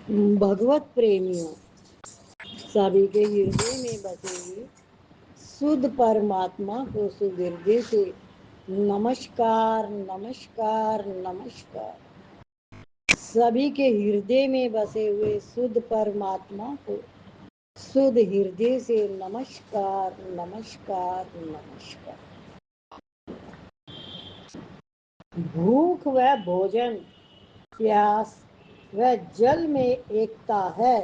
भगवत प्रेमियों, सभी के हृदय में बसे हुए शुद्ध परमात्मा को सुहृदय से नमस्कार नमस्कार नमस्कार। सभी के हृदय में बसे हुए शुद्ध परमात्मा को शुद्ध हृदय से नमस्कार नमस्कार नमस्कार। भूख व भोजन, प्यास व जल में एकता है।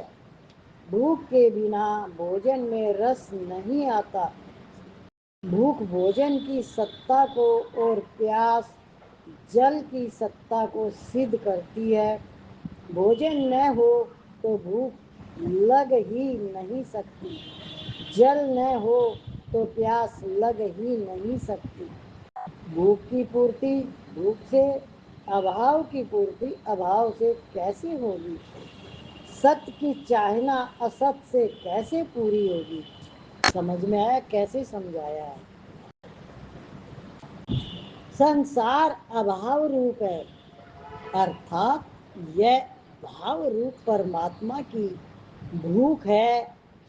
भूख के बिना भोजन में रस नहीं आता। भूख भोजन की सत्ता को और प्यास जल की सत्ता को सिद्ध करती है। भोजन न हो तो भूख लग ही नहीं सकती। जल न हो तो प्यास लग ही नहीं सकती। भूख की पूर्ति भूख से, अभाव की पूर्ति अभाव से कैसे होगी? सत्य की चाहना असत से कैसे पूरी होगी? समझ में आया कैसे समझाया है? संसार अभाव रूप है, अर्थात यह भाव रूप परमात्मा की भूख है।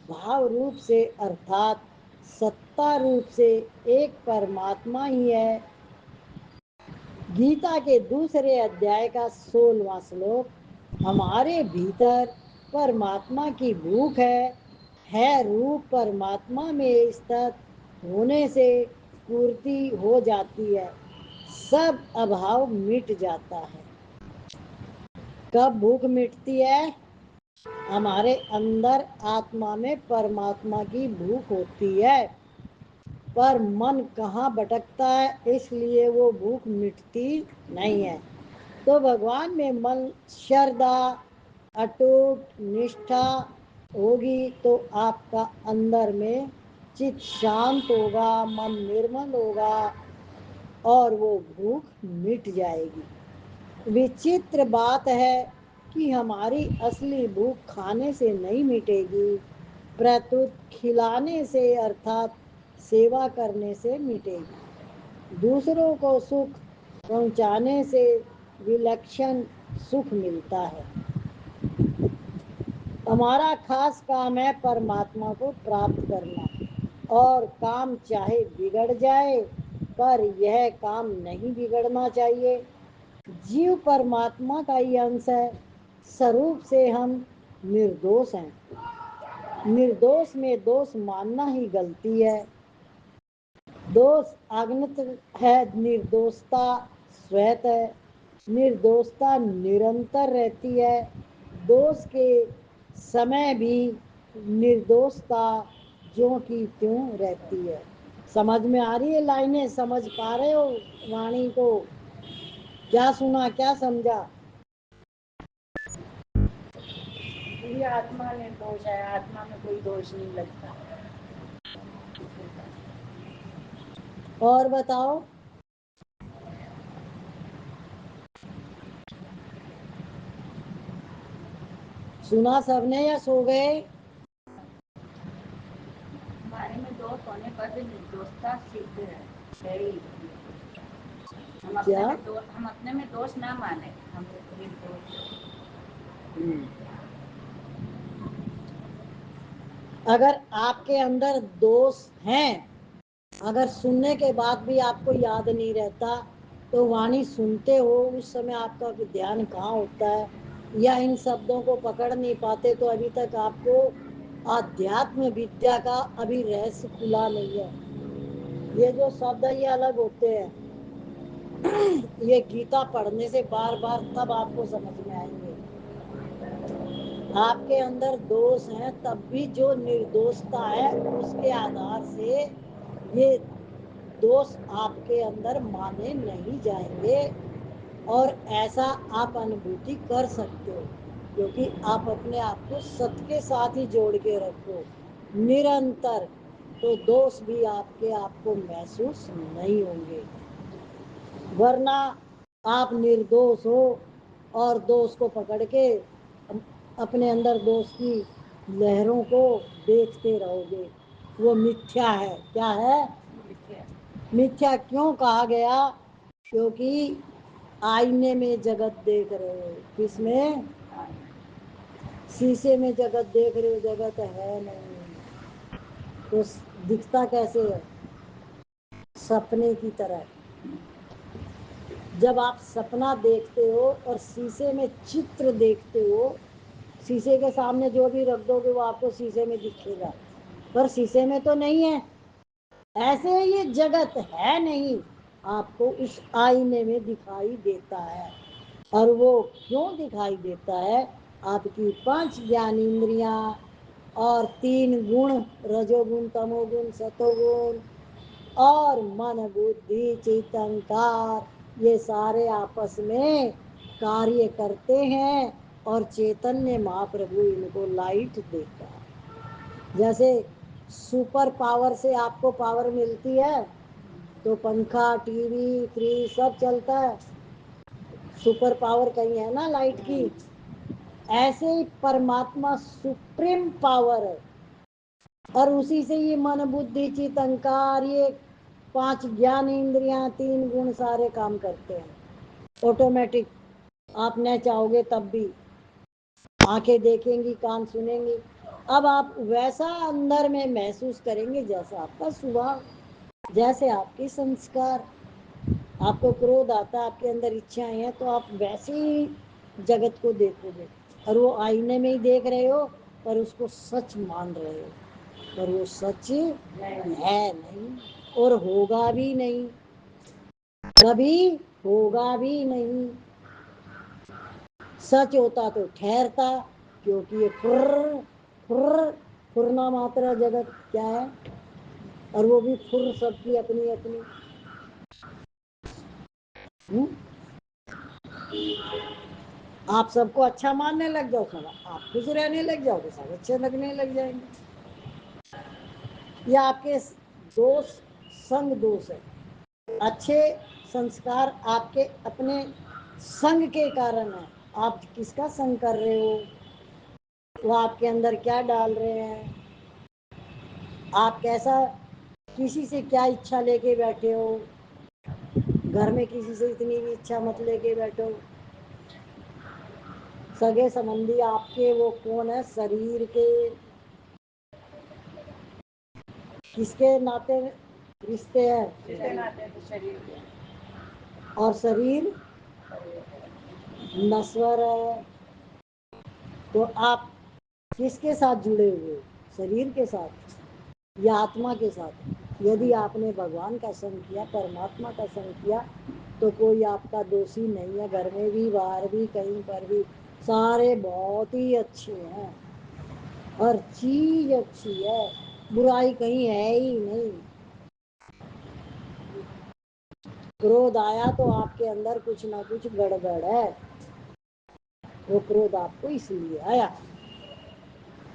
भाव रूप से अर्थात सत्ता रूप से एक परमात्मा ही है। गीता के दूसरे अध्याय का 16वां श्लोक, हमारे भीतर परमात्मा की भूख है रूप परमात्मा में स्थित होने से पूर्ति हो जाती है, सब अभाव मिट जाता है। कब भूख मिटती है? हमारे अंदर आत्मा में परमात्मा की भूख होती है, पर मन कहाँ भटकता है, इसलिए वो भूख मिटती नहीं है। तो भगवान में मन श्रद्धा अटूट निष्ठा होगी तो आपका अंदर में चित्त शांत होगा, मन निर्मल होगा और वो भूख मिट जाएगी। विचित्र बात है कि हमारी असली भूख खाने से नहीं मिटेगी, प्रत्युत खिलाने से अर्थात सेवा करने से मिटेगी। दूसरों को सुख पहुंचाने से विलक्षण सुख मिलता है। हमारा खास काम है परमात्मा को प्राप्त करना, और काम चाहे बिगड़ जाए पर यह काम नहीं बिगड़ना चाहिए। जीव परमात्मा का ही अंश है, स्वरूप से हम निर्दोष हैं। निर्दोष में दोष मानना ही गलती है। दोष अज्ञात है, निर्दोषता श्वेत है। निर्दोषता निरंतर रहती है, दोष के समय भी निर्दोषता ज्यों की त्यों रहती है। समझ में आ रही है लाइनें? समझ पा रहे हो वाणी को? क्या सुना, क्या समझा? ये आत्मा निर्दोष है, आत्मा में कोई दोष नहीं लगता। और बताओ। सुना सबने या सो गए? हमारे में दोष होने पर भी निर्दोषता सिद्ध है ही। क्या? हम अपने में दोष ना माने, हम निर्दोष। अगर आपके अंदर दोष हैं, अगर सुनने के बाद भी आपको याद नहीं रहता तो वाणी सुनते हो उस समय आपका ध्यान कहाँ होता है, या इन शब्दों को पकड़ नहीं पाते तो अभी तक आपको आध्यात्म विद्या का अभी रहस्य खुला नहीं है। ये जो शब्द है ये अलग होते हैं, ये गीता पढ़ने से बार बार तब आपको समझ में आएंगे। आपके अंदर दोष है तब भी जो निर्दोषता है उसके आधार से ये दोष आपके अंदर माने नहीं जाएंगे, और ऐसा आप अनुभूति कर सकते हो क्योंकि आप अपने आप को सत्य के साथ ही जोड़ के रखो निरंतर, तो दोष भी आपके आपको महसूस नहीं होंगे। वरना आप निर्दोष हो और दोष को पकड़ के अपने अंदर दोष की लहरों को देखते रहोगे। वो मिथ्या है। क्या है? मिथ्या क्यों कहा गया? क्योंकि आईने में जगत देख रहे हो। किसमें? शीशे में जगत देख रहे हो, जगत है नहीं, तो दिखता कैसे है? सपने की तरह। जब आप सपना देखते हो और शीशे में चित्र देखते हो, शीशे के सामने जो भी रख दोगे वो आपको शीशे में दिखेगा, पर शीशे में तो नहीं है। ऐसे ये जगत है नहीं, आपको उस आईने में दिखाई देता है। और वो क्यों दिखाई देता है? आपकी 5 ज्ञानेंद्रियां और 3 गुण, रजोगुण, तमोगुण, सतोगुण, और मन बुद्धि चित्त अहंकार, ये सारे आपस में कार्य करते हैं और चैतन्य महाप्रभु इनको लाइट देता है। जैसे सुपर पावर से आपको पावर मिलती है तो पंखा, टीवी, फ्रिज सब चलता है, सुपर पावर कहीं है ना लाइट की। ऐसे ही परमात्मा सुप्रीम पावर है, और उसी से ये मन बुद्धि चित्त अहंकार, ये 5 ज्ञान इंद्रियां, 3 गुण सारे काम करते हैं ऑटोमेटिक। आप न चाहोगे तब भी, आंखें देखेंगी, कान सुनेंगी। अब आप वैसा अंदर में महसूस करेंगे जैसा आपका स्वभाव, जैसे आपके संस्कार। आपको क्रोध आता है, आपके अंदर इच्छाएं हैं, तो आप वैसे ही जगत को देखोगे। और वो आईने में ही देख रहे हो, पर उसको सच मान रहे हो, पर वो सच है नहीं और होगा भी नहीं, कभी होगा भी नहीं। सच होता तो ठहरता, क्योंकि ये फुर्र फुरना मात्रा जगत क्या है, और वो भी फुर्र सबकी अपनी अपनी। आप सबको अच्छा मानने लग जाओ, सब आप खुश रहने लग जाओ तो सब अच्छे लगने लग जाएंगे। ये आपके दोष, संग दोष है। अच्छे संस्कार आपके अपने संग के कारण है। आप किसका संग कर रहे हो, वो आपके अंदर क्या डाल रहे हैं, आप कैसा, किसी से क्या इच्छा लेके बैठे हो। घर में किसी से इतनी भी इच्छा मत लेके बैठो। सगे संबंधी आपके वो कौन है? शरीर के, किसके नाते रिश्ते हैं? शरीर के। और शरीर नश्वर है, तो आप किसके साथ जुड़े हुए हो? शरीर के साथ या आत्मा के साथ? यदि आपने भगवान का संग किया, परमात्मा का संग किया, तो कोई आपका दोषी नहीं है। घर में भी, बाहर भी, कहीं पर भी सारे बहुत ही अच्छे हैं, हर चीज अच्छी है, बुराई कहीं है ही नहीं। क्रोध आया तो आपके अंदर कुछ ना कुछ गड़बड़ है, वो क्रोध आपको इसलिए आया।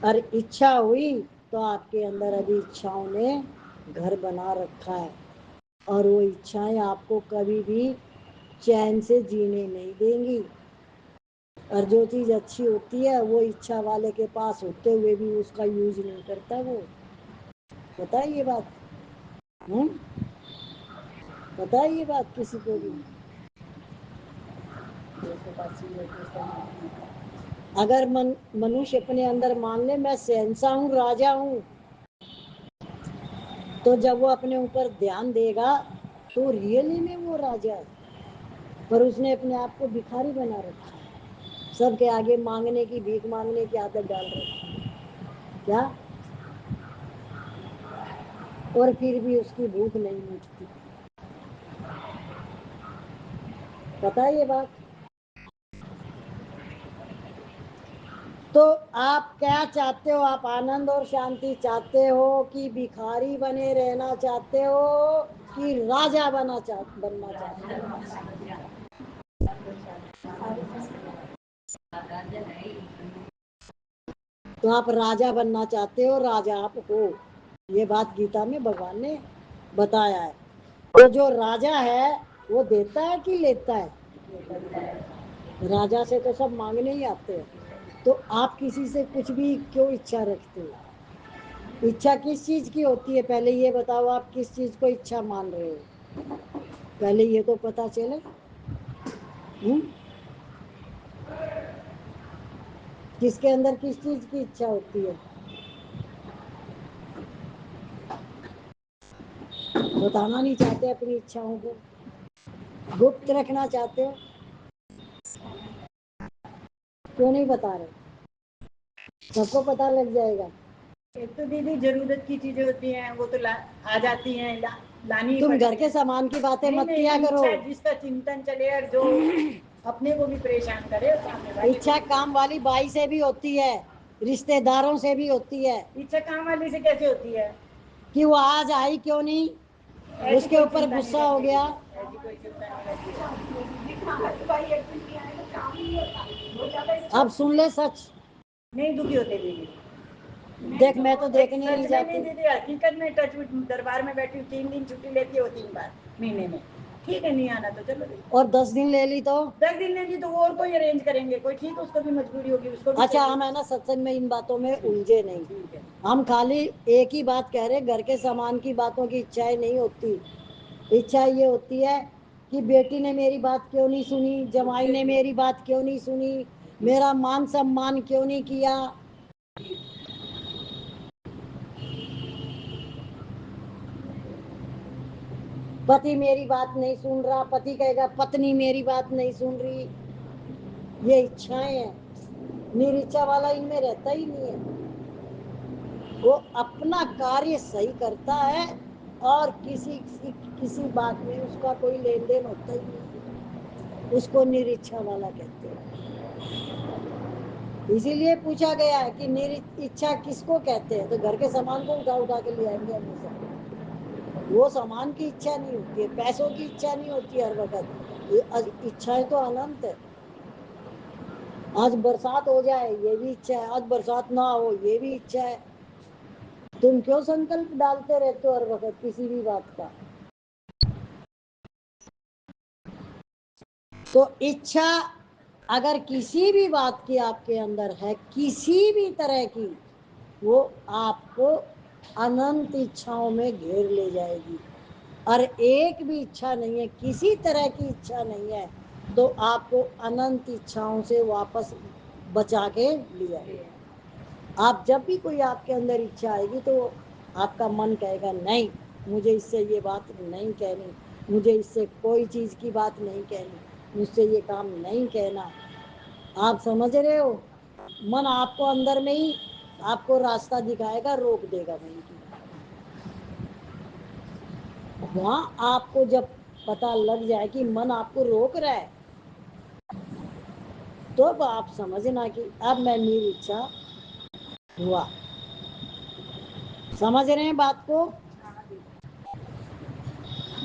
और इच्छा हुई तो आपके अंदर अभी इच्छाओं ने घर बना रखा है, और वो इच्छाएं आपको कभी भी चैन से जीने नहीं देंगी। और जो चीज अच्छी होती है वो इच्छा वाले के पास होते हुए भी उसका यूज नहीं करता वो। पता है ये बात? पता है ये बात किसी को भी? अगर मनुष्य अपने अंदर मान ले मैं शहंशाह हूँ, राजा हूँ, तो जब वो अपने ऊपर ध्यान देगा तो रियली में वो राजा है, पर उसने अपने आप को भिखारी बना रखा है, सबके आगे मांगने की, भीख मांगने की आदत डाल रखी है। क्या? और फिर भी उसकी भूख नहीं मिटती। पता है ये बात? तो आप क्या चाहते हो? आप आनंद और शांति चाहते हो कि भिखारी बने रहना चाहते हो कि राजा बनना चाहते हो? तो आप राजा बनना चाहते हो, राजा आप हो। ये बात गीता में भगवान ने बताया है। तो जो राजा है वो देता है कि लेता है? राजा से तो सब मांगने ही आते हैं। तो आप किसी से कुछ भी क्यों इच्छा रखते हो? इच्छा किस चीज की होती है? पहले ये बताओ, आप किस चीज को इच्छा मान रहे हो? पहले ये तो पता चले। کس کے اندر کس چیز کی اچھا ہوتی ہے؟ بتانا نہیں چاہتے اپنی اچھاؤں کو، گپت رکھنا چاہتے ہو، کیوں نہیں بتا رہے؟ سب کو پتا لگ جائے گا۔ ایک تو دیدی ضرورت کی چیزیں ہوتی ہیں وہ تو آ جاتی ہیں، لانی تم گھر کے سامان کی باتیں مت کیا کرو۔ جس کا چنتن چلے اور جو اپنے کو بھی پریشان کرے، اچھا کام والی بائی سے بھی ہوتی ہے، رشتے داروں سے بھی ہوتی ہے۔ اچھا کام والی سے کیسے ہوتی ہے؟ کہ وہ آج آئی کیوں نہیں، اس کے اوپر غصہ ہو گیا۔ اب سن لے سچ، نہیں دکھی ہوتے دیدی، دیکھ میں تو دیکھنے نہیں سچ میں جاتی۔ نہیں دیدی، حقیقت میں ٹچ دربار میں بیٹھی 3 دن چھٹی لیتی ہو، 3 بار مہینے میں، ٹھیک ہے نہیں آنا تو چلو دیدی۔ اور 10 دن لے لی تو 10 دن لیں گی تو وہ اور کوئی ارینج کریں گے، کوئی ٹھیک ہے، اس کو بھی مجبوری ہوگی، اس کو بھی اچھا ہم ہے نا ستسنگ میں ان باتوں میں الجھے نہیں، ٹھیک ہے۔ ہم خالی ایک ہی بات کہہ رہے، گھر کے سامان کی باتوں کی اچھائیں نہیں ہوتی، اچھا یہ ہوتی ہے کہ بیٹی نے میری بات کیوں نہیں سنی، جمائی نے میری بات کیوں نہیں سنی، میرا مان سمان کیوں نہیں کیا۔ پتی میری بات نہیں سن رہا، پتی کہے گا پتنی میری بات نہیں سن رہی، یہ اچھائیں ہیں، نرچا والا ان میں رہتا ہی نہیں ہے، وہ اپنا کاریہ صحیح کرتا ہے اور کسی بات میں اس کا کوئی لین دین ہوتا ہی نہیں، اس کو نرچا والا کہتے ہیں۔ اسی لیے پوچھا گیا ہے کہ نرچا کس کو کہتے ہیں، تو گھر کے سامان کو اٹھا اٹھا کے لے آئیں گے ہمیشہ، وہ سامان کی اچھا نہیں ہوتی ہے، پیسوں کی اچھا نہیں ہوتی ہے ہر وقت، اچھائیں تو اننت ہے۔ آج برسات ہو جائے یہ بھی اچھا ہے، آج برسات نہ ہو یہ بھی اچھا ہے، تم کیوں سنکلپ ڈالتے رہتے ہو ہر وقت کسی بھی بات کا؟ تو اچھا اگر کسی بھی بات کی آپ کے اندر ہے، کسی بھی طرح کی، وہ آپ کو اننت اچھاؤں میں گھیر لے جائے گی، اور ایک بھی اچھا نہیں ہے، کسی طرح کی اچھا نہیں ہے تو آپ کو اننت اچھاؤں سے واپس بچا کے لیا ہے۔ آپ جب بھی کوئی آپ کے اندر اچھا آئے گی تو آپ کا من کہے گا نہیں مجھے اس سے یہ بات نہیں کہنی، مجھے اس سے کوئی چیز کی بات نہیں کہنی، مجھ سے یہ کام نہیں کہنا۔ آپ سمجھ رہے ہو؟ من آپ کو اندر میں ہی آپ کو راستہ دکھائے گا، روک دے گا نہیں کی۔ وہاں آپ کو جب پتا لگ جائے کہ من آپ کو روک رہا ہے تو اب آپ سمجھنا کہ اب میں نرچا ہوا۔ سمجھ رہے ہیں بات کو؟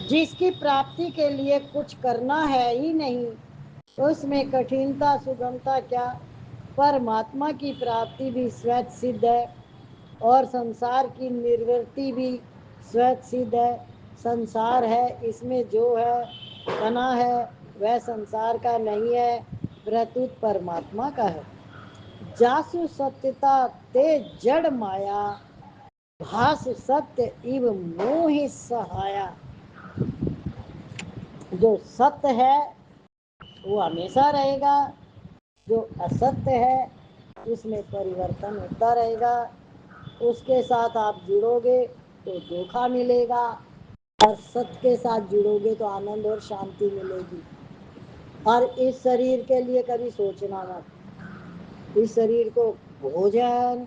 جس کی پراپتی کے لیے کچھ کرنا ہے ہی نہیں، اس میں کٹھنتا سگمتا کیا، پرماتما کی پراپتی بھی سویت سدھ ہے اور سنسار کی نروتی بھی سویت سدھ ہے۔ سنسار ہے، اس میں جو ہے بنا ہے وہ سنسار کا نہیں ہے، پرتوت پرماتما کا ہے۔ جاسو ستیتا تے جڑ مایا، بھاس ستیہ ایو موہ سہایا۔ جو ستیہ ہے وہ ہمیشہ رہے گا، جو استیہ ہے اس میں پریورتن ہوتا رہے گا، اس کے ساتھ آپ جڑو گے تو دھوکہ ملے گا، اور ست کے ساتھ جڑو گے تو آنند اور شانتی ملے گی۔ اور اس شریر کے لیے کبھی سوچنا مت، اس شریر کو بھوجن،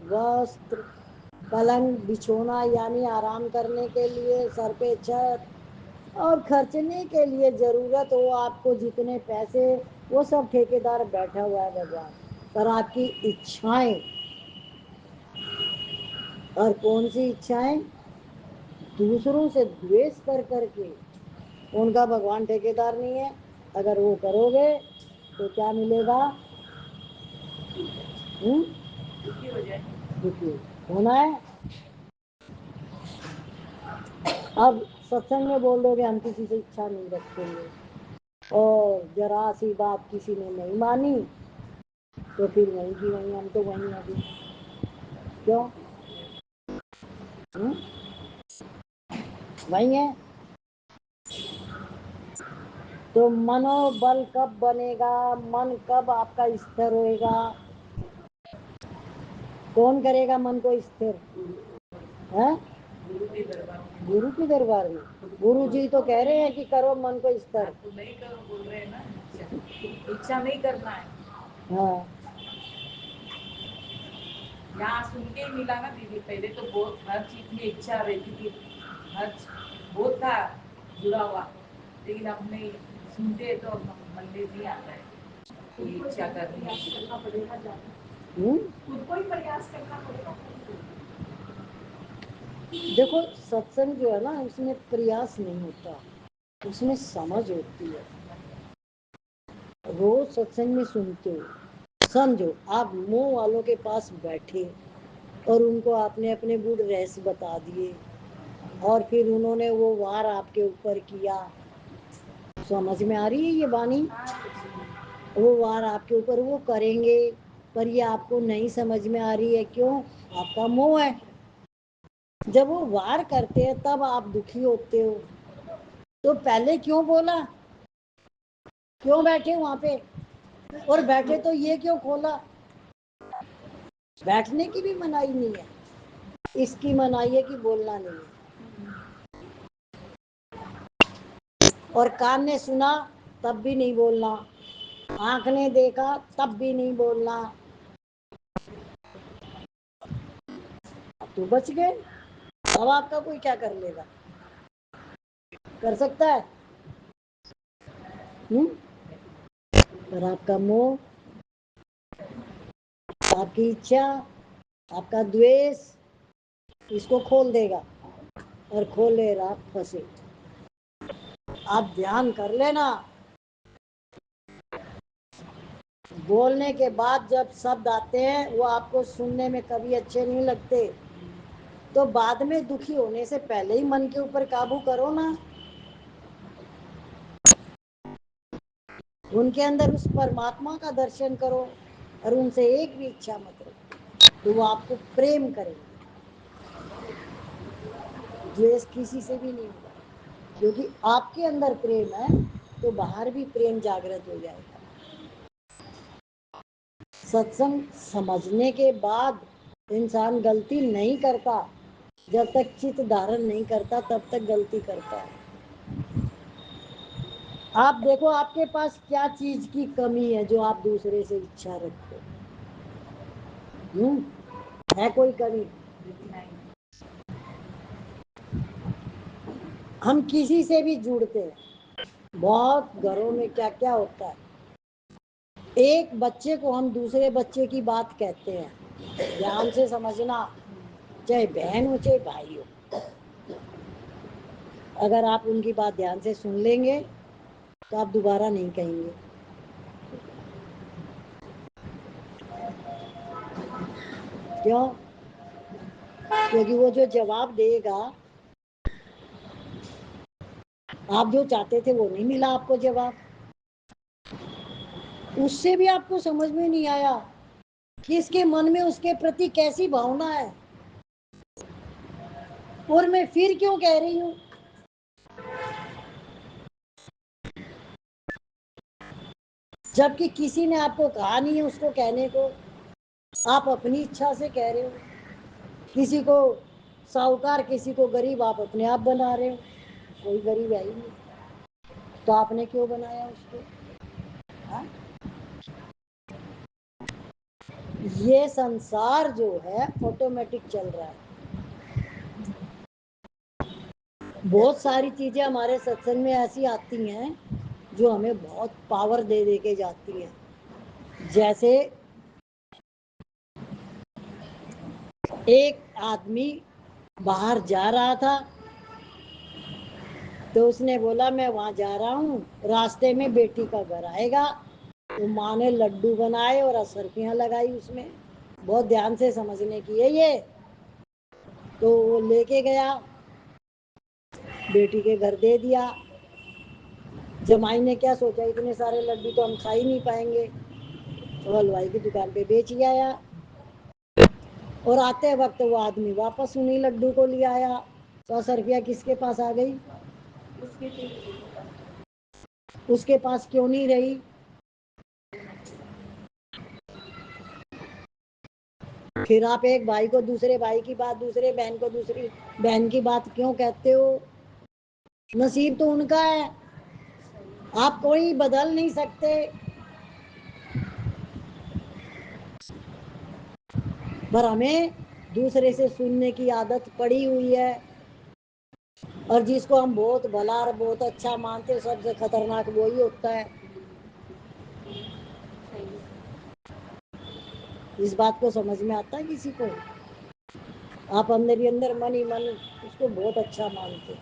وستر، پلنگ بچھونا یعنی آرام کرنے کے لیے، سر پہ چھت اور خرچنے کے لیے ضرورت ہو آپ کو جتنے پیسے، وہ سب ٹھیکیدار بیٹھا ہوا ہے بھگوان، پر آپ کی اچھائیں، اور کون سی اچھائیں؟ دوسروں سے دویش کر کر کے، ان کا بھگوان ٹھیکیدار نہیں ہے۔ اگر وہ کرو گے تو کیا ملے گا؟ دکھی ہو جائے، دکھی ہونا ہے۔ اب ستسنگ میں بول دو گے ہم کسی سے اچھا نہیں رکھیں گے، اور ذرا سی بات کسی نے نہیں مانی تو پھر وہیں کی وہیں ہم تو وہیں ابھی کیوں وہیں ہے۔ تو منو بل کب بنے گا، من کب آپ کا استر ہوئے گا؟ कौन करेगा मन को स्थिर? है गुरु के दरबार में। गुरु की दरबार में। गुरु जी तो कह रहे हैं कि करो मन को स्थिर। तो नहीं करो बोल रहे हैं ना, इच्छा नहीं करना है। हाँ यहाँ सुन के ही मिला ना दीदी, पहले तो बहुत हर चीज में इच्छा रहती थी, हर बहुत था जुड़ा हुआ, लेकिन अब नहीं सुनते तो मन में नहीं आता है ये इच्छा करनी है। खुद को ही प्रयास करना पड़ेगा। देखो सत्संग जो है ना, उसमें प्रयास नहीं होता, उसमें समझ होती है। रोज सत्संग में सुनते हो, समझो आप मुंह वालों के पास बैठे और उनको आपने अपने गुड रहस्य बता दिए और फिर उन्होंने वो वार आपके ऊपर किया। समझ में आ रही है ये वाणी? वो वार आपके ऊपर वो करेंगे, पर ये आपको नहीं समझ में आ रही है। क्यों? आपका मोह है। जब वो वार करते हैं तब आप दुखी होते हो, तो पहले क्यों बोला? क्यों बैठे वहां पे? और बैठे तो ये क्यों खोला? बैठने की भी मनाही नहीं है, इसकी मनाही है कि बोलना नहीं है। और कान ने सुना तब भी नहीं बोलना, आंख ने देखा तब भी नहीं बोलना, तो बच गए। अब आपका कोई क्या कर लेगा? कर सकता है? पर आपका मोह, आपकी इच्छा, आपका द्वेष इसको खोल देगा, और खोले आप फंसे। आप ध्यान कर लेना, बोलने के बाद जब शब्द आते हैं वो आपको सुनने में कभी अच्छे नहीं लगते, तो बाद में दुखी होने से पहले ही मन के ऊपर काबू करो ना। उनके अंदर उस परमात्मा का दर्शन करो और उनसे एक भी इच्छा मत रखो, तो वो आपको प्रेम करेंगे। द्वेष किसी से भी नहीं होगा, क्योंकि आपके अंदर प्रेम है तो बाहर भी प्रेम जागृत हो जाएगा। सत्संग समझने के बाद इंसान गलती नहीं करता, जब तक चित्त धारण नहीं करता तब तक गलती करता है। आप देखो आपके पास क्या चीज की कमी है जो आप दूसरे से इच्छा रखते हो? है कोई कमी? हम किसी से भी जुड़ते हैं, बहुत घरों में क्या क्या होता है, एक बच्चे को हम दूसरे बच्चे की बात कहते हैं, ध्यान से समझना, चाहे बहन हो चाहे भाई हो। अगर आप उनकी बात ध्यान से सुन लेंगे तो आप दोबारा नहीं कहेंगे। क्यों? क्योंकि वो जो जवाब देगा, आप जो चाहते थे वो नहीं मिला आपको जवाब, उससे भी आपको समझ में नहीं आया कि इसके मन में उसके प्रति कैसी भावना है, और मैं फिर क्यों कह रही हूं। जबकि किसी ने आपको कहा नहीं है उसको कहने को, आप अपनी इच्छा से कह रहे हो। किसी को साहूकार, किसी को गरीब, आप अपने आप बना रहे हो। कोई गरीब है ही नहीं, तो आपने क्यों बनाया उसको? हा? ये संसार जो है ऑटोमेटिक चल रहा है। बहुत सारी चीजें हमारे सत्संग में ऐसी आती हैं जो हमें बहुत पावर दे दे के जाती हैं। जैसे एक आदमी बाहर जा रहा था, तो उसने बोला मैं वहां जा रहा हूँ, रास्ते में बेटी का घर आएगा। तो माँ ने लड्डू बनाए और असरफियाँ लगाई उसमें, बहुत ध्यान से समझने की है ये। तो वो लेके गया, बेटी के घर दे दिया। जमाई ने क्या सोचा, इतने सारे लड्डू तो हम खा ही नहीं पाएंगे, तो हलवाई की दुकान पे बेच ही आया। और आते वक्त वो आदमी वापस उन्हीं लड्डू को ले आया। 100 रुपया किसके पास आ गई? उसके पास क्यों नहीं रही? फिर आप एक भाई को दूसरे भाई की बात, दूसरे बहन को दूसरी बहन की बात क्यों कहते हो? नसीब तो उनका है, आप कोई बदल नहीं सकते। पर हमें दूसरे से सुनने की आदत पड़ी हुई है, और जिसको हम बहुत भला और बहुत अच्छा मानते हैं, सबसे खतरनाक वही होता है। इस बात को समझ में आता है किसी को? आप अंदर ही अंदर मन ही मन उसको बहुत अच्छा मानते हैं।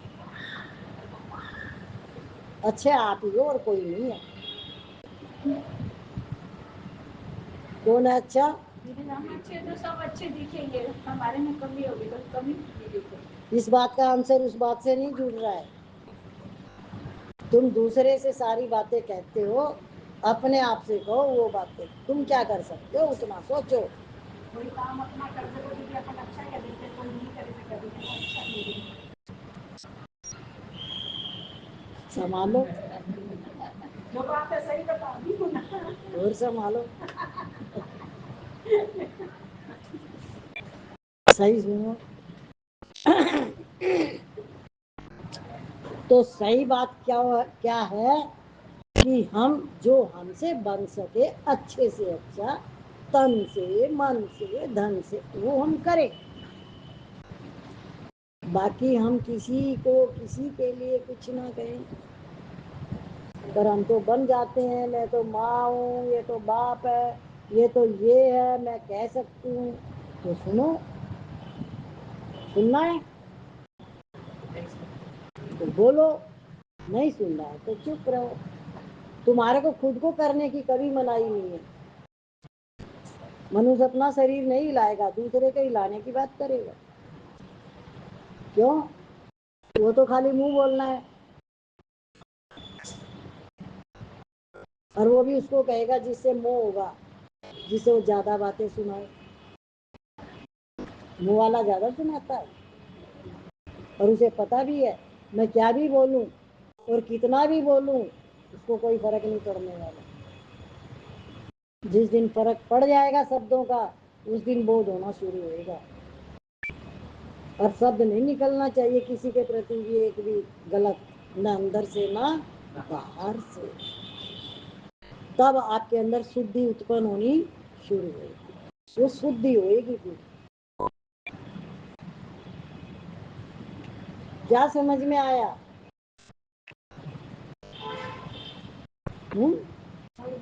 अच्छे आप ही हो और कोई नहीं है। कौन है अच्छा? हम अच्छे तो सब अच्छे दिखेंगे, हमारे में कमी होगी तो कमी दिखेगी। इस बात का आंसर उस बात से नहीं जुड़ रहा है। तुम दूसरे से सारी बातें कहते हो, अपने आप से कहो वो बातें। तुम क्या कर सकते हो उतना सोचो। कोई काम अपना कर दे तो अपन अच्छा कर देते, कोई नहीं करे तो कभी तो अच्छा नहीं देते। संभालो, जो बात है सही बता दी ना, और संभालो। सही सुनो। तो सही बात क्या है कि हम जो हमसे बन सके अच्छे से अच्छा, तन से मन से धन से, वो हम करें। बाकी हम किसी को किसी के लिए कुछ ना कहें। पर हम तो बन जाते हैं, मैं तो माँ हूँ, ये तो बाप है, ये तो ये है, मैं कह सकती हूँ। तो सुनो, सुनना है तो बोलो, नहीं सुनना है तो चुप रहो। तुम्हारे को खुद को करने की कभी मनाही नहीं है। मनुष्य अपना शरीर नहीं हिलाएगा, दूसरे के हिलाने की बात करेगा। क्यों? वो तो खाली मुंह बोलना है, और वो भी उसको कहेगा जिससे मोह होगा, जिसे वो ज्यादा बातें सुनाए। मुंह वाला ज्यादा सुनाता है, और उसे पता भी है मैं क्या भी बोलूं और कितना भी बोलूं, उसको कोई फर्क नहीं पड़ने वाला। जिस दिन फर्क पड़ जाएगा शब्दों का, उस दिन बोध होना शुरू होगा। और शब्द नहीं निकलना चाहिए किसी के प्रति भी एक भी गलत, ना अंदर से ना बाहर से। तब आपके अंदर शुद्धि उत्पन्न होनी शुरू होगी, वो शुद्धि होएगी। फिर क्या समझ में आया?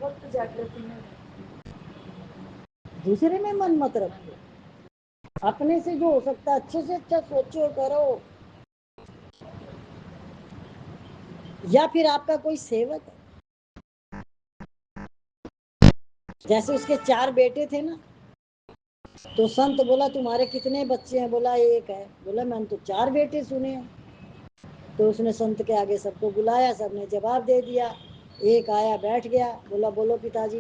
वक्त जागृति में दूसरे में मन मत रखो, अपने से जो हो सकता है अच्छे से अच्छा सोचो करो। या फिर आपका कोई सेवक है, जैसे उसके 4 बेटे थे ना, तो संत बोला तुम्हारे कितने बच्चे हैं? बोला एक है। बोला मैंने तो 4 बेटे सुने हैं। तो उसने संत के आगे सबको बुलाया, सबने जवाब दे दिया। एक आया बैठ गया, बोला बोलो पिताजी।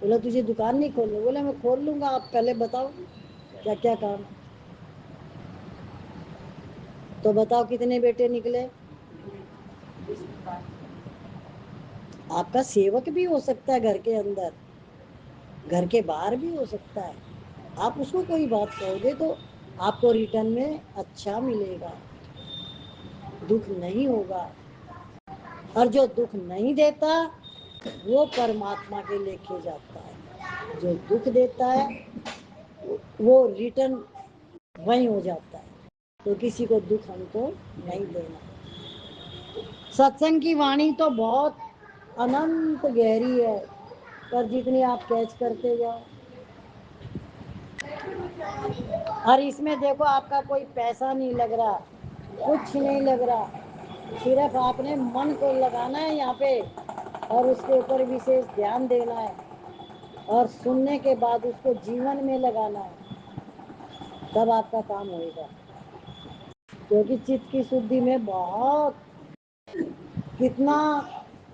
बोला तुझे दुकान नहीं खोलनी? बोला मैं खोल लूंगा, आप पहले बताओ क्या क्या काम है। तो बताओ कितने बेटे निकले? आपका सेवक भी हो सकता है घर के अंदर, घर के बाहर भी हो सकता है। आप उसको कोई बात कहोगे तो आपको रिटर्न में अच्छा मिलेगा, दुख नहीं होगा। और जो दुख नहीं देता वो परमात्मा के लेके जाता है। जो दुख देता है वो रिटर्न वही हो जाता है। तो किसी को दुख हमको नहीं देना। सत्संग की वाणी तो बहुत अनंत गहरी है, पर जितनी आप कैच करते जाओ। और इसमें देखो आपका कोई पैसा नहीं लग रहा, कुछ नहीं लग रहा, सिर्फ आपने मन को लगाना है यहाँ पे, और उसके ऊपर विशेष ध्यान देना है, और सुनने के बाद उसको जीवन में लगाना है। तब आपका काम होएगा। क्योंकि चित्त की शुद्धि में बहुत, कितना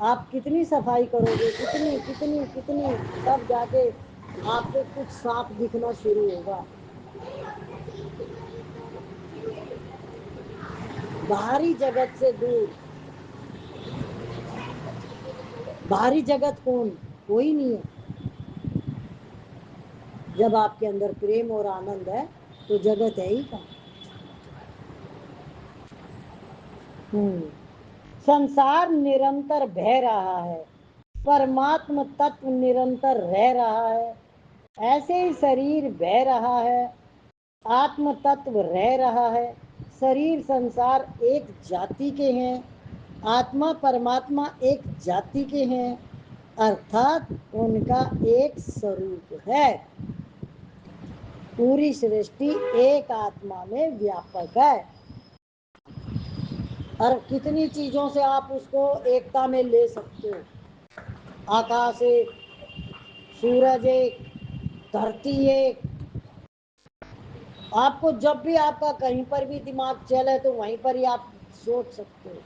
आप कितनी सफाई करोगे, कितनी कितनी कितनी, तब जाके आपको कुछ साफ दिखना शुरू होगा। बाहरी जगत से दूर। बाहरी जगत कौन? कोई नहीं है। जब आपके अंदर प्रेम और आनंद है तो जगत है ही कहाँ। संसार निरंतर बह रहा है, परमात्म तत्व निरंतर रह रहा है। ऐसे ही शरीर बह रहा है, आत्म तत्व रह रहा है। शरीर संसार एक जाति के हैं, आत्मा परमात्मा एक जाति के हैं, अर्थात उनका एक स्वरूप है। पूरी सृष्टि एक आत्मा में व्यापक है। और कितनी चीजों से आप उसको एकता में ले सकते हो। आकाश एक, सूरज एक, धरती एक। आपको जब भी आपका कहीं पर भी दिमाग चले तो वहीं पर ही आप सोच सकते हो।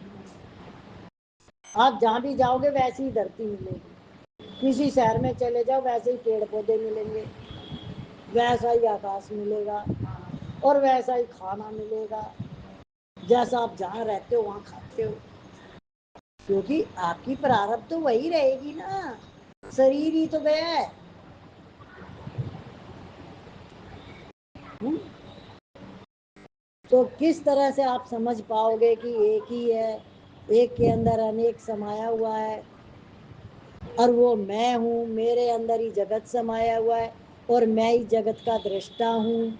आप जहां भी जाओगे वैसी ही धरती मिलेगी। किसी शहर में चले जाओ वैसे ही पेड़ पौधे मिलेंगे, वैसा ही आकाश मिलेगा और वैसा ही खाना मिलेगा। जैसा आप जहां रहते हो वहां खाते हो, क्योंकि आपकी प्रारब्ध तो वही रहेगी ना। शरीर ही तो गया है। तो किस तरह से आप समझ पाओगे कि एक ही है, एक के अंदर अनेक समाया हुआ है और वो मैं हूं, मेरे अंदर ही जगत समाया हुआ है और मैं ही जगत का दृष्टा हूं।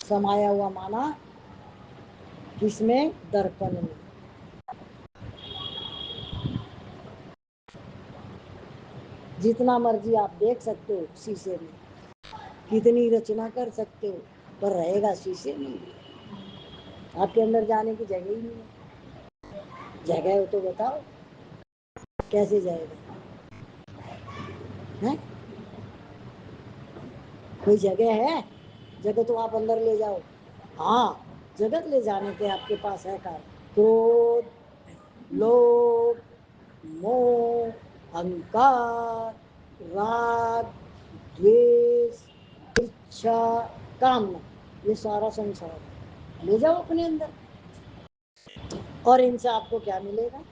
समाया हुआ माना किसमें? दर्पण में। जितना मर्जी आप देख सकते हो शीशे में, कितनी रचना कर सकते हो, पर रहेगा शीशे में। आपके अंदर जाने की जगह ही नहीं है। जगह हो तो बताओ कैसे जाएगा है? कोई जगह है? जगह तो आप अंदर ले जाओ। हाँ, जगत ले जाने के आपके पास है कारण। क्रोध, लोभ, मोह, अहंकार, राग, द्वेष, इच्छा, कामना, ये सारा संसार है। ले जाओ अपने अंदर। और इनसे आपको क्या मिलेगा?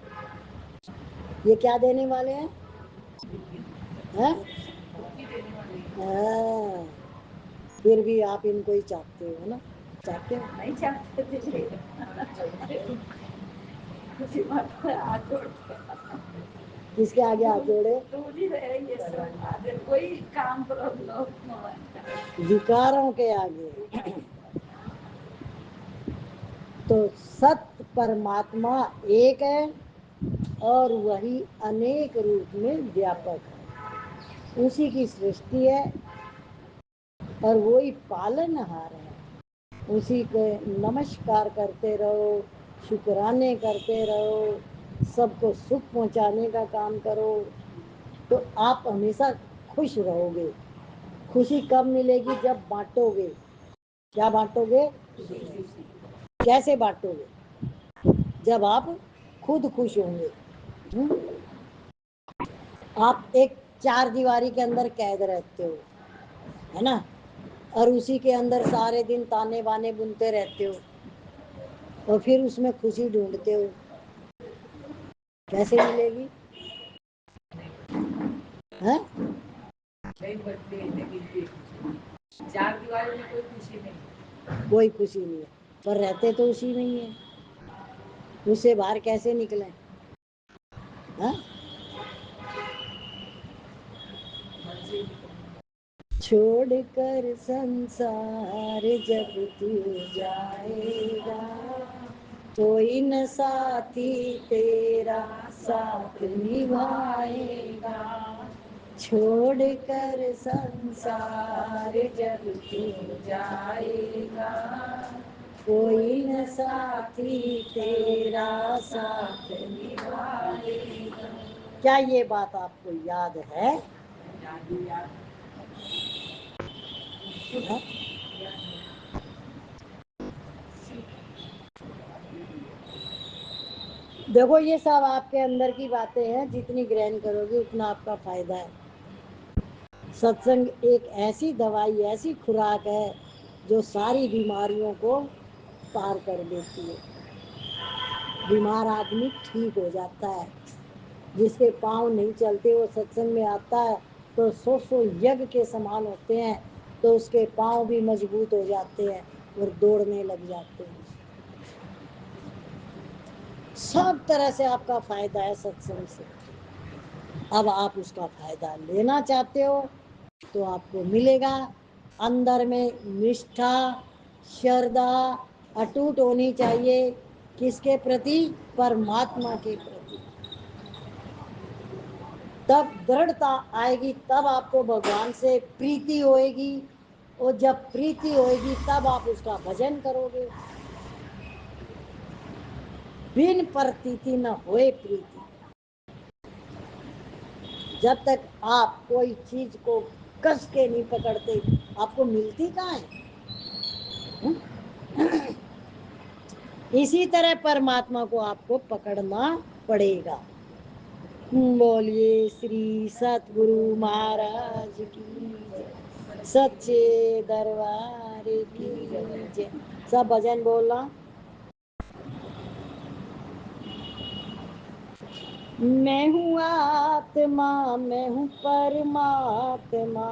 ये क्या देने वाले हैं? हैं? हाँ, फिर भी आप इनको ही चाहते हो ना? चाहते हो? नहीं चाहते थे। किसी बात पर हाथ जोड़ते। किसके आगे हाथ जोड़े? दूर ही रहेंगे सब आगे, कोई काम करो विकारों के आगे। तो सत्य परमात्मा एक है और वही अनेक रूप में व्यापक है। उसी की सृष्टि है और वही पालनहार है। उसी को नमस्कार करते रहो, शुक्राने करते रहो, सबको सुख पहुंचाने का काम करो, तो आप हमेशा खुश रहोगे। खुशी कब मिलेगी? जब बांटोगे। क्या बांटोगे? कैसे बांटोगे? जब आप खुद खुश होंगे। आप एक चार दीवारी के अंदर कैद रहते हो, है ना, और उसी के अंदर सारे दिन ताने बाने बुनते रहते हो और फिर उसमें खुशी ढूंढते हो, कैसे मिलेगी? है? चार दीवारी में कोई खुशी नहीं, कोई खुशी नहीं है, पर रहते तो उसी में ही है। उससे बाहर कैसे निकले? है? छोड़कर संसार जब तू जाएगा, कोई न साथी तेरा साथ निभाएगा। छोड़कर संसार जब तू जाएगा, कोई न साथी तेरा साथ निभाएगा। क्या ये बात आपको याद है? है? देखो, ये सब आपके अंदर की बातें हैं, जितनी ग्रहण करोगे उतना आपका फायदा है। सत्संग एक ऐसी दवाई, ऐसी खुराक है जो सारी बीमारियों को पार कर देती है। बीमार आदमी ठीक हो जाता है। जिसके पांव नहीं चलते वो सत्संग में आता है तो 100 यज्ञ के समान होते हैं, तो उसके पांव भी मजबूत हो जाते हैं और दौड़ने लग जाते हैं। सब तरह से आपका फायदा है सत्संग से। अब आप उसका फायदा लेना चाहते हो तो आपको मिलेगा। अंदर में निष्ठा, श्रद्धा अटूट होनी चाहिए। किसके प्रति? परमात्मा के प्रति। तब दृढ़ता आएगी, तब आपको भगवान से प्रीति होएगी, और जब प्रीति होएगी तब आप उसका भजन करोगे। बिन प्रतीति न होए प्रीति। जब तक आप कोई चीज को कस के नहीं पकड़ते, आपको मिलती कहाँ है? इसी तरह परमात्मा को आपको पकड़ना पड़ेगा। बोलिए श्री सतगुरु महाराज की जय, सच्चे दरबार की जय। सब भजन बोलना। मैं हूँ आत्मा, मैं हूँ परमात्मा,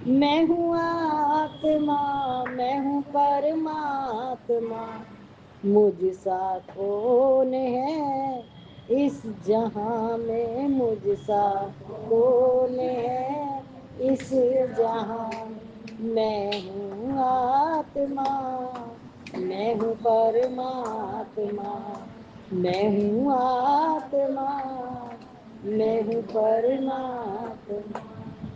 मैं हूँ आत्मा, मैं हूँ परमात्मा, मुझ सा कौन है इस जहां में, मुझ सा कौन है इस जहां में। मैं हूँ आत्मा, मैं हूँ परमात्मा, मैं हूँ आत्मा, मैं हूँ परमात्मा,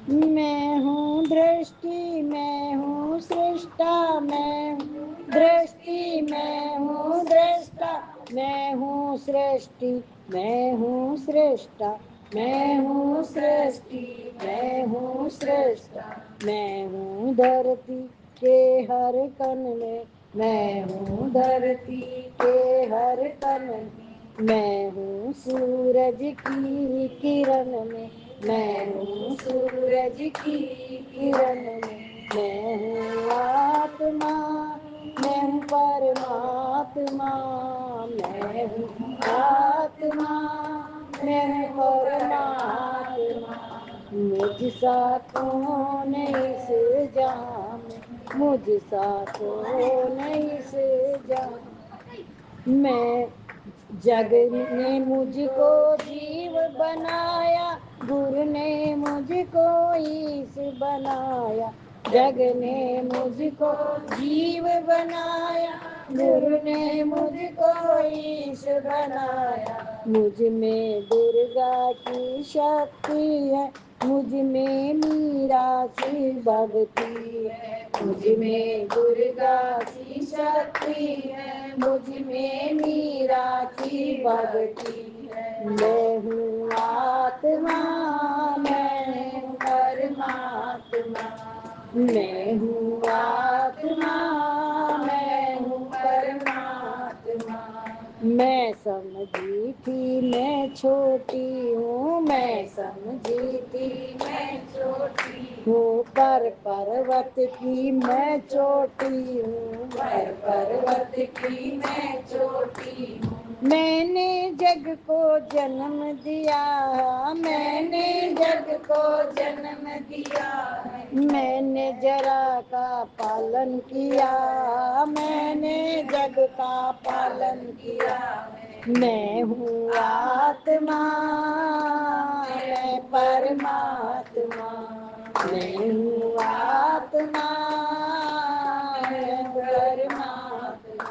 मैं हूँ दृष्टि, मैं हूँ सृष्टा, मैं हूँ दृष्टि, मैं हूँ दृष्टा, मैं हूँ सृष्टि, मैं हूँ सृष्टा, मैं हूँ सृष्टि, मैं हूँ सृष्टा, मैं हूँ धरती के हर कण में, मैं हूँ धरती के हर कण में, मैं हूँ सूरज की किरण में, मैं हूँ सूरज की किरण में, मैं हूँ आत्मा, मैं हूँ परमात्मा, मैं हूँ आत्मा, मैं हूँ परमात्मा, मुझ सा कौन इस जहां में, मुझ सा कौन इस जहां। मैं जग ने मुझको जीव बनाया, गुरु ने मुझको ईश बनाया, जग ने मुझको जीव बनाया, गुरु ने मुझको ईश बनाया, मुझ में दुर्गा की शक्ति है, मुझ में मीरा की भक्ति है, मुझ में दुर्गा की शक्ति है, मुझ में मीरा की भक्ति है। मैं हूँ आत्मा, मैं हूँ परमात्मा, मैं हूँ आत्मा, मैं हूँ परमात्मा, मैं समझी थी मैं छोटी हूँ, मैं समझी थी मैं छोटी हूँ, पर पर्वत की मैं चोटी हूँ, पर पर्वत की मैं चोटी हूँ, मैंने जग को जन्म दिया, मैंने जग को जन्म दिया, मैंने जरा का पालन किया, मैंने जग का पालन किया, मैं हूँ आत्मा, मैं परमात्मा, मैं हूँ आत्मा, मैं परमात्मा,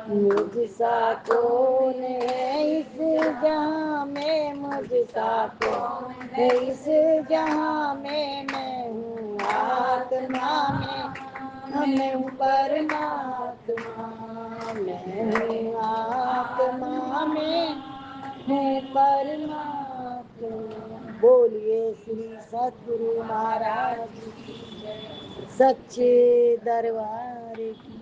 मुझ सा कौन है इस जहां में, मुझ सा कौन है इस जहां में, मैं हूँ आत्मा में, मैं हूँ परमात्मा, मैं हूँ आत्मा में हूँ परमात्मा। बोलिए श्री सतगुरु महाराज की जय, सच्चे दरबार की